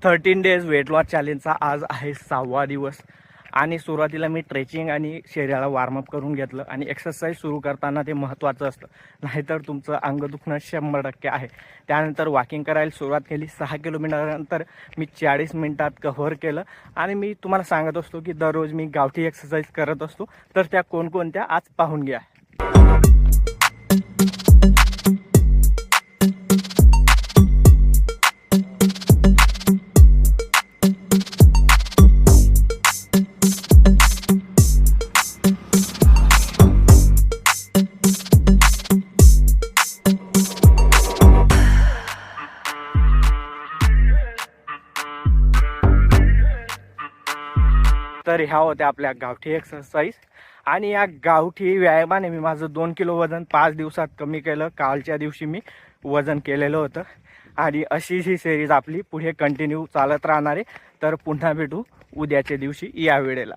13 days weight loss चॅलेंजचा आज आहे 6वा दिवस आणि सुरुवातीला मी स्ट्रेचिंग आणि शरीराला वॉर्मअप करून घेतलं आणि एक्सरसाइज सुरू करताना ते महत्त्वाचं असतं, नाहीतर तुमचं अंग दुखणं 100% आहे. त्यानंतर वॉकिंग करायला सुरुवात केली. 6 किलोमीटरनंतर मी 40 मिनिटात कव्हर केलं आणि मी तुम्हाला सांगत असतो की दररोज मी गावठी एक्सरसाइज करत असतो, तर त्या कोणकोणत्या आज पाहून घ्या. तर ह्या होत्या आपल्या गावठी एक्सरसाइज आणि या गावठी व्यायामाने मी माझं 2 किलो वजन 5 दिवसात कमी केलं. कालच्या दिवशी मी वजन केलेलं होतं आणि अशीच ही सिरीज आपली पुढे कंटिन्यू चालत राहणार आहे. तर पुन्हा भेटू उद्याच्या दिवशी या वेळेला.